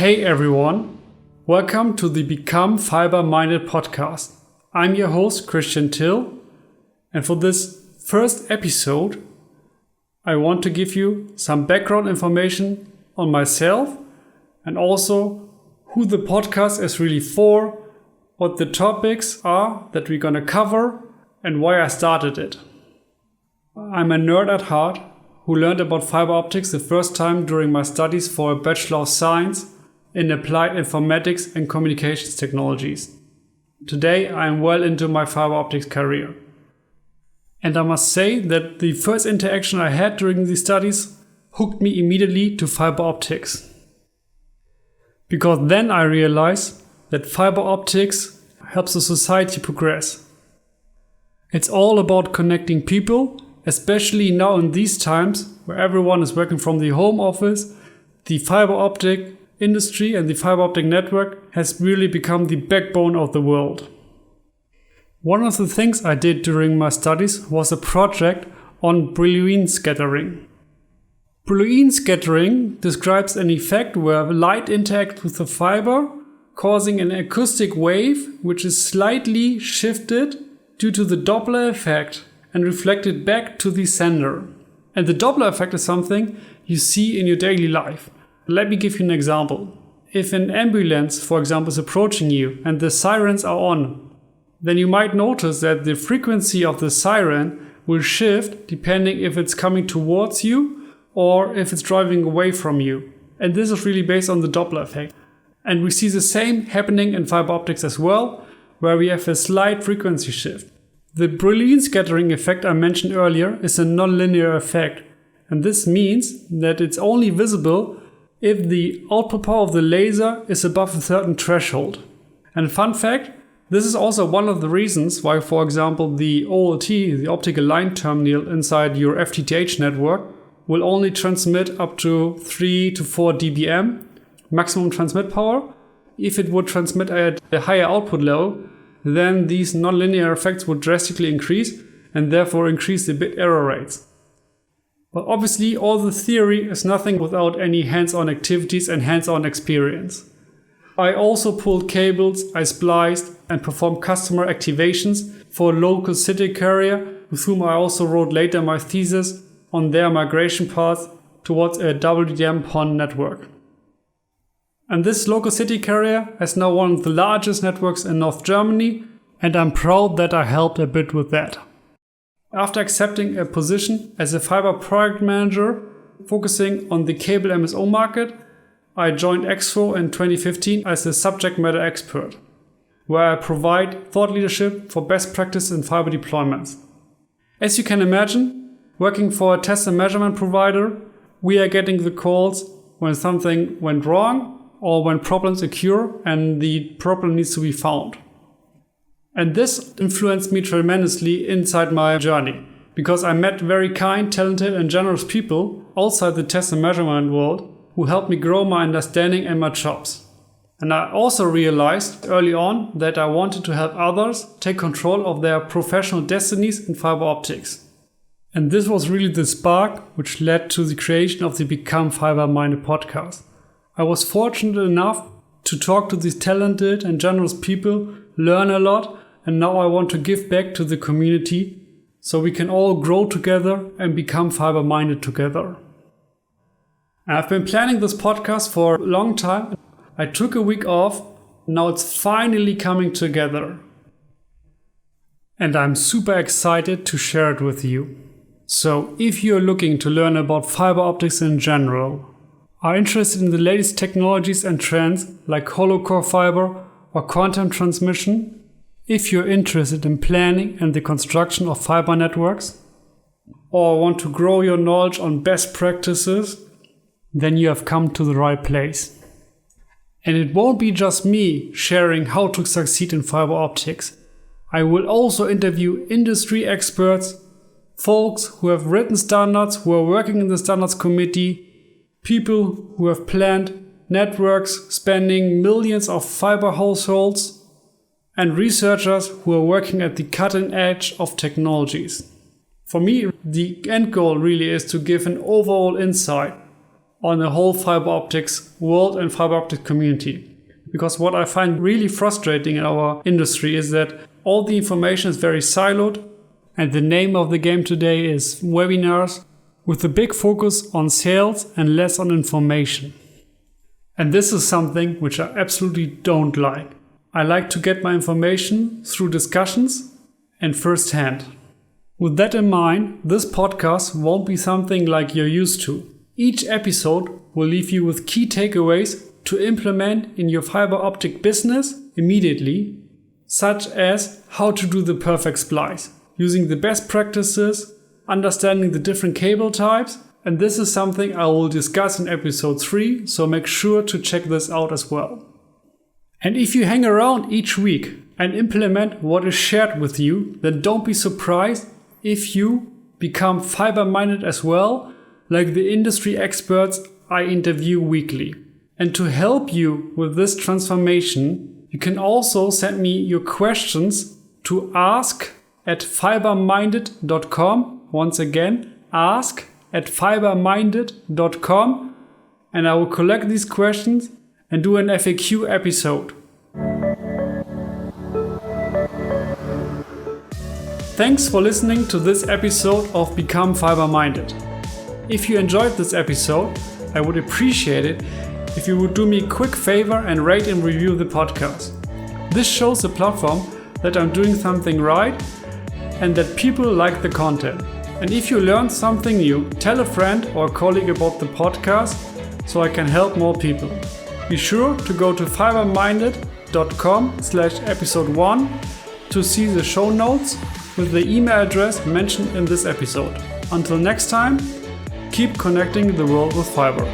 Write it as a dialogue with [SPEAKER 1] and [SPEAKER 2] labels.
[SPEAKER 1] Hey everyone, welcome to the Become Fiberminded podcast. I'm your host Christian Till, and for this first episode, I want to give you some background information on myself and also who the podcast is really for, what the topics are that we're gonna cover, and why I started it. I'm a nerd at heart who learned about fiber optics the first time during my studies for a Bachelor of Science in Applied Informatics and Communications Technologies. Today I am well into my fiber optics career. And I must say that the first interaction I had during these studies hooked me immediately to fiber optics. Because then I realized that fiber optics helps the society progress. It's all about connecting people, especially now in these times where everyone is working from the home office. The fiber optic industry and the fiber optic network has really become the backbone of the world. One of the things I did during my studies was a project on Brillouin scattering. Brillouin scattering describes an effect where light interacts with the fiber, causing an acoustic wave which is slightly shifted due to the Doppler effect and reflected back to the sender. And the Doppler effect is something you see in your daily life. Let me give you an example. If an ambulance, for example, is approaching you and the sirens are on, then you might notice that the frequency of the siren will shift depending if it's coming towards you or if it's driving away from you. And this is really based on the Doppler effect. And we see the same happening in fiber optics as well, where we have a slight frequency shift. The Brillouin scattering effect I mentioned earlier is a nonlinear effect, and this means that it's only visible if the output power of the laser is above a certain threshold. And fun fact, this is also one of the reasons why, for example, the OLT, the optical line terminal inside your FTTH network, will only transmit up to 3 to 4 dBm maximum transmit power. If it would transmit at a higher output level, then these nonlinear effects would drastically increase and therefore increase the bit error rates. But obviously all the theory is nothing without any hands-on activities and hands-on experience. I also pulled cables, I spliced and performed customer activations for a local city carrier with whom I also wrote later my thesis on their migration path towards a WDM-PON network. And this local city carrier is now one of the largest networks in North Germany, and I'm proud that I helped a bit with that. After accepting a position as a fiber product manager focusing on the cable MSO market, I joined Expo in 2015 as a subject matter expert, where I provide thought leadership for best practice in fiber deployments. As you can imagine, working for a test and measurement provider, we are getting the calls when something went wrong or when problems occur and the problem needs to be found. And this influenced me tremendously inside my journey, because I met very kind, talented and generous people outside the test and measurement world who helped me grow my understanding and my chops. And I also realized early on that I wanted to help others take control of their professional destinies in fiber optics. And this was really the spark which led to the creation of the Become Fiberminded podcast. I was fortunate enough to talk to these talented and generous people, learn a lot, and now I want to give back to the community so we can all grow together and become fiber-minded together. I've been planning this podcast for a long time. I took a week off. Now it's finally coming together. And I'm super excited to share it with you. So if you're looking to learn about fiber optics in general, are interested in the latest technologies and trends like hollow core fiber or quantum transmission, if you're interested in planning and the construction of fiber networks, or want to grow your knowledge on best practices, then you have come to the right place. And it won't be just me sharing how to succeed in fiber optics. I will also interview industry experts, folks who have written standards, who are working in the standards committee, people who have planned networks spanning millions of fiber households, and researchers who are working at the cutting edge of technologies. For me, the end goal really is to give an overall insight on the whole fiber optics world and fiber optic community. Because what I find really frustrating in our industry is that all the information is very siloed, and the name of the game today is webinars with a big focus on sales and less on information. And this is something which I absolutely don't like. I like to get my information through discussions and firsthand. With that in mind, this podcast won't be something like you're used to. Each episode will leave you with key takeaways to implement in your fiber optic business immediately, such as how to do the perfect splice, using the best practices, understanding the different cable types, and this is something I will discuss in episode 3, so make sure to check this out as well. And if you hang around each week and implement what is shared with you, then don't be surprised if you become fiber-minded as well, like the industry experts I interview weekly. And to help you with this transformation, you can also send me your questions to ask@fiberminded.com. Once again, ask@fiberminded.com, and I will collect these questions and do an FAQ episode. Thanks for listening to this episode of Become Fiberminded. If you enjoyed this episode, I would appreciate it if you would do me a quick favor and rate and review the podcast. This shows the platform that I'm doing something right and that people like the content. And if you learned something new, tell a friend or a colleague about the podcast so I can help more people. Be sure to go to fiberminded.com/episode 1 to see the show notes with the email address mentioned in this episode. Until next time, keep connecting the world with fiber.